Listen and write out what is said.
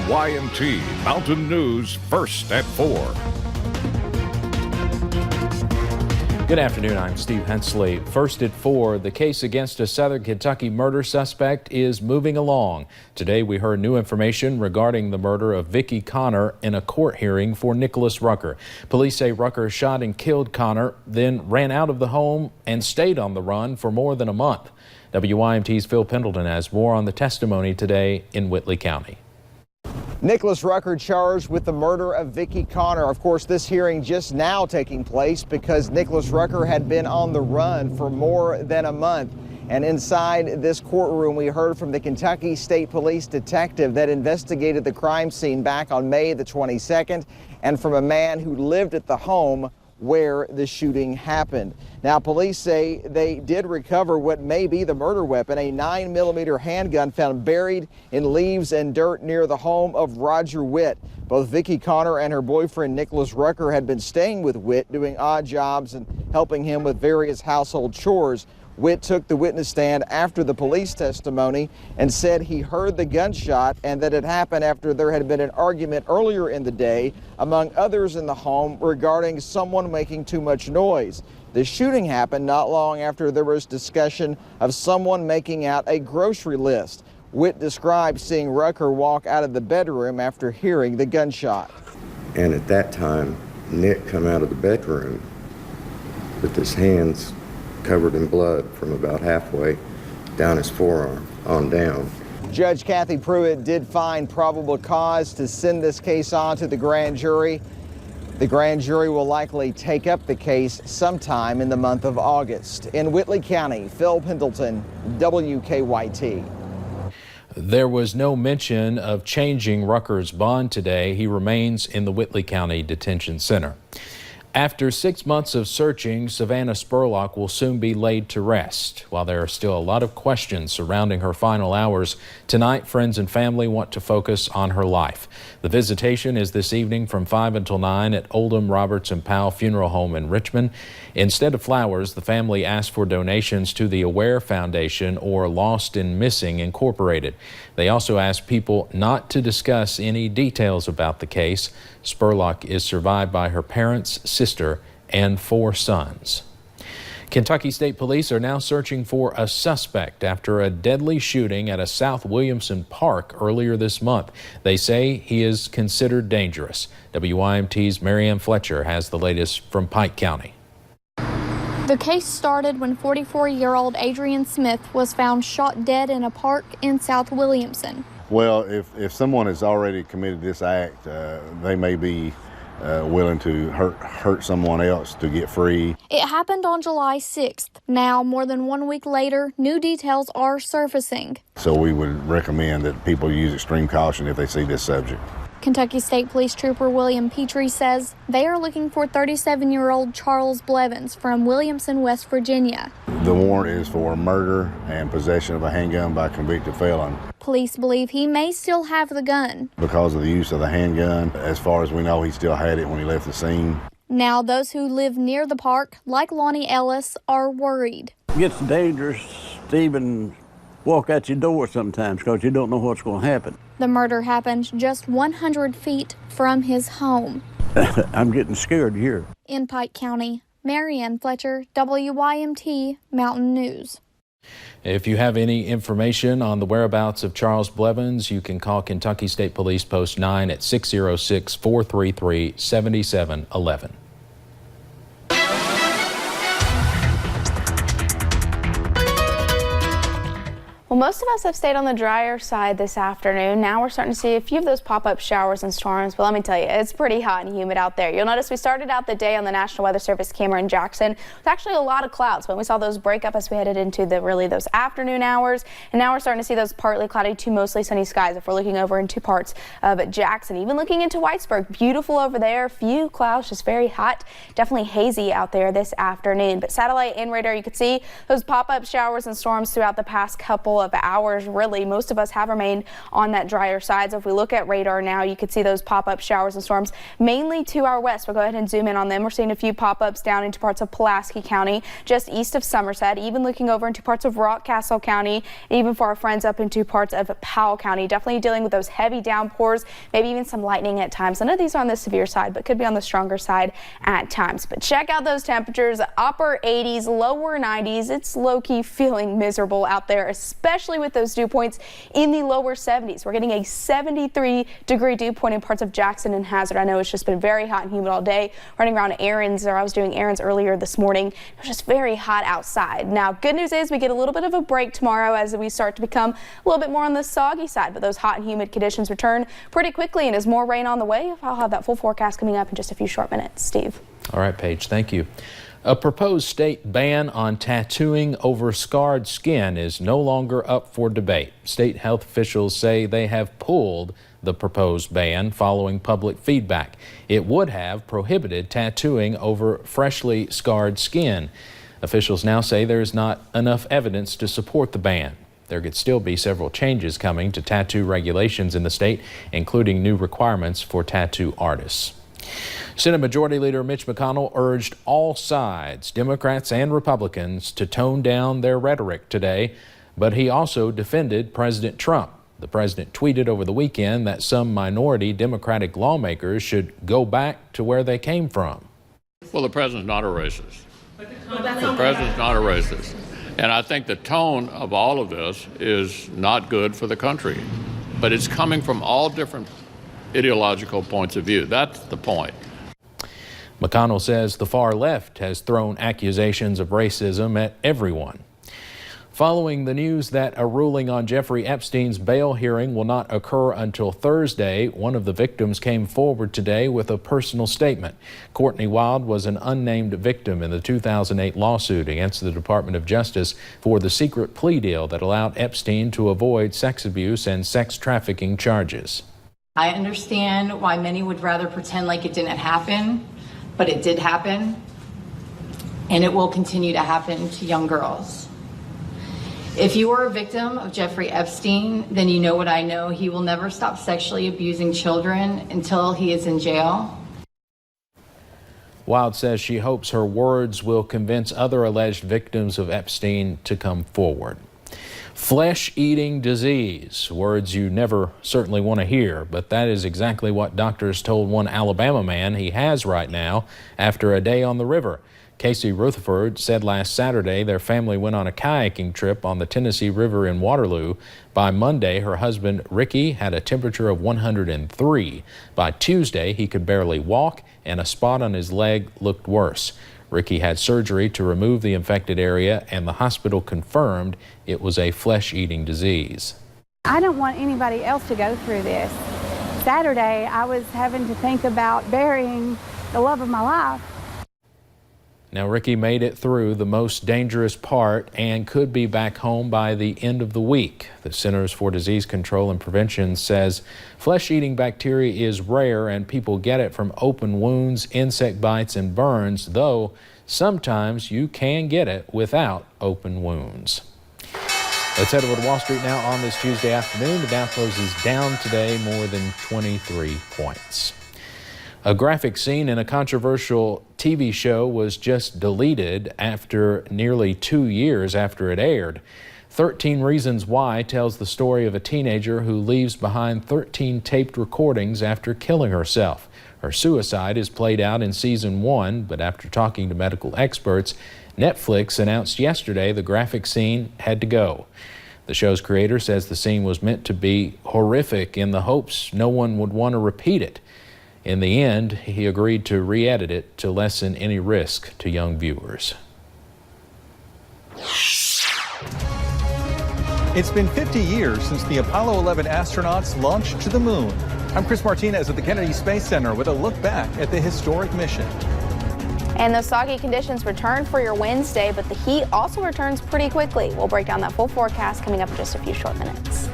WYMT Mountain News first at 4. Good afternoon, I'm Steve Hensley. First at 4, the case against a Southern Kentucky murder suspect is moving along. Today we heard new information regarding the murder of Vicki Connor in a court hearing for Nicholas Rucker. Police say Rucker shot and killed Connor, then ran out of the home and stayed on the run for more than a month. WYMT's Phil Pendleton has more on the testimony today in Whitley County. Nicholas Rucker charged with the murder of Vicki Connor. Of course, this hearing just now taking place because Nicholas Rucker had been on the run for more than a month. And inside this courtroom, we heard from the Kentucky State Police detective that investigated the crime scene back on May the 22nd and from a man who lived at the home where the shooting happened. Now, police say they did recover what may be the murder weapon, a 9mm handgun found buried in leaves and dirt near the home of Roger Witt. Both Vicki Connor and her boyfriend Nicholas Rucker had been staying with Witt, doing odd jobs and helping him with various household chores. Witt took the witness stand after the police testimony and said he heard the gunshot and that it happened after there had been an argument earlier in the day among others in the home regarding someone making too much noise. The shooting happened not long after there was discussion of someone making out a grocery list. Witt described seeing Rucker walk out of the bedroom after hearing the gunshot. And at that time, Nick come out of the bedroom with his hands covered in blood from about halfway down his forearm on down. Judge Kathy Pruitt did find probable cause to send this case on to the grand jury. The grand jury will likely take up the case sometime in the month of August. In Whitley County, Phil Pendleton, WKYT. There was no mention of changing Rucker's bond today. He remains in the Whitley County Detention Center. After 6 months of searching, Savannah Spurlock will soon be laid to rest. While there are still a lot of questions surrounding her final hours, tonight friends and family want to focus on her life. The visitation is this evening from 5 until 9 at Oldham Roberts and Powell Funeral Home in Richmond. Instead of flowers, the family asked for donations to the Aware Foundation or Lost and Missing Incorporated. They also asked people not to discuss any details about the case. Spurlock is survived by her parents, sister, and 4 sons. Kentucky State Police are now searching for a suspect after a deadly shooting at a South Williamson park earlier this month. They say he is considered dangerous. WYMT's Marianne Fletcher has the latest from Pike County. The case started when 44-year-old Adrian Smith was found shot dead in a park in South Williamson. Well, if someone has already committed this act, they may be willing to hurt someone else to get free. It happened on July 6th. Now, more than 1 week later, new details are surfacing. So we would recommend that people use extreme caution if they see this subject. Kentucky State Police Trooper William Petrie says they are looking for 37-year-old Charles Blevins from Williamson, West Virginia. The warrant is for murder and possession of a handgun by a convicted felon. Police believe he may still have the gun. Because of the use of the handgun, as far as we know, he still had it when he left the scene. Now, those who live near the park, like Lonnie Ellis, are worried. It gets dangerous to even walk out your door sometimes because you don't know what's going to happen. The murder happened just 100 feet from his home. I'm getting scared here. In Pike County, Marianne Fletcher, WYMT Mountain News. If you have any information on the whereabouts of Charles Blevins, you can call Kentucky State Police Post 9 at 606-433-7711. Well, most of us have stayed on the drier side this afternoon. Now we're starting to see a few of those pop-up showers and storms, but let me tell you, it's pretty hot and humid out there. You'll notice we started out the day on the National Weather Service camera in Jackson with actually a lot of clouds, but we saw those break up as we headed into those afternoon hours, and now we're starting to see those partly cloudy to mostly sunny skies if we're looking over into parts of Jackson. Even looking into Whitesburg, beautiful over there, few clouds, just very hot, definitely hazy out there this afternoon. But satellite and radar, you could see those pop-up showers and storms throughout the past couple of of hours, really. Most of us have remained on that drier side. So if we look at radar now, you can see those pop-up showers and storms mainly to our west. We'll go ahead and zoom in on them. We're seeing a few pop-ups down into parts of Pulaski County, just east of Somerset, even looking over into parts of Rockcastle County, even for our friends up into parts of Powell County. Definitely dealing with those heavy downpours, maybe even some lightning at times. None of these are on the severe side, but could be on the stronger side at times. But check out those temperatures, upper 80s, lower 90s. It's low-key feeling miserable out there, especially with those dew points in the lower 70s. We're getting a 73-degree dew point in parts of Jackson and Hazard. I know it's just been very hot and humid all day. Running around errands, or I was doing errands earlier this morning. It was just very hot outside. Now, good news is we get a little bit of a break tomorrow as we start to become a little bit more on the soggy side, but those hot and humid conditions return pretty quickly, and as more rain on the way, I'll have that full forecast coming up in just a few short minutes. Steve. All right, Paige, thank you. A proposed state ban on tattooing over scarred skin is no longer up for debate. State health officials say they have pulled the proposed ban following public feedback. It would have prohibited tattooing over freshly scarred skin. Officials now say there is not enough evidence to support the ban. There could still be several changes coming to tattoo regulations in the state, including new requirements for tattoo artists. Senate Majority Leader Mitch McConnell urged all sides, Democrats and Republicans, to tone down their rhetoric today, but he also defended President Trump. The president tweeted over the weekend that some minority Democratic lawmakers should go back to where they came from. Well, the president's not a racist. The president's not a racist. And I think the tone of all of this is not good for the country. But it's coming from all different ideological points of view. That's the point. McConnell says the far left has thrown accusations of racism at everyone. Following the news that a ruling on Jeffrey Epstein's bail hearing will not occur until Thursday, one of the victims came forward today with a personal statement. Courtney Wild was an unnamed victim in the 2008 lawsuit against the Department of Justice for the secret plea deal that allowed Epstein to avoid sex abuse and sex trafficking charges. I understand why many would rather pretend like it didn't happen, but it did happen, and it will continue to happen to young girls. If you are a victim of Jeffrey Epstein, then you know what I know. He will never stop sexually abusing children until he is in jail. Wild says she hopes her words will convince other alleged victims of Epstein to come forward. Flesh-eating disease, words you never certainly want to hear, but that is exactly what doctors told one Alabama man he has right now after a day on the river. Casey Rutherford said last Saturday their family went on a kayaking trip on the Tennessee River in Waterloo. By Monday, her husband Ricky had a temperature of 103. By Tuesday, he could barely walk, and a spot on his leg looked worse. Ricky had surgery to remove the infected area, and the hospital confirmed it was a flesh-eating disease. I don't want anybody else to go through this. Saturday, I was having to think about burying the love of my life. Now, Ricky made it through the most dangerous part and could be back home by the end of the week. The Centers for Disease Control and Prevention says flesh-eating bacteria is rare and people get it from open wounds, insect bites, and burns, though sometimes you can get it without open wounds. Let's head over to Wall Street now on this Tuesday afternoon. The Dow closes down today more than 23 points. A graphic scene in a controversial TV show was just deleted after nearly 2 years after it aired. 13 Reasons Why tells the story of a teenager who leaves behind 13 taped recordings after killing herself. Her suicide is played out in season 1, but after talking to medical experts, Netflix announced yesterday the graphic scene had to go. The show's creator says the scene was meant to be horrific in the hopes no one would want to repeat it. In the end, he agreed to re-edit it to lessen any risk to young viewers. It's been 50 years since the Apollo 11 astronauts launched to the moon. I'm Chris Martinez at the Kennedy Space Center with a look back at the historic mission. And the soggy conditions return for your Wednesday, but the heat also returns pretty quickly. We'll break down that full forecast coming up in just a few short minutes.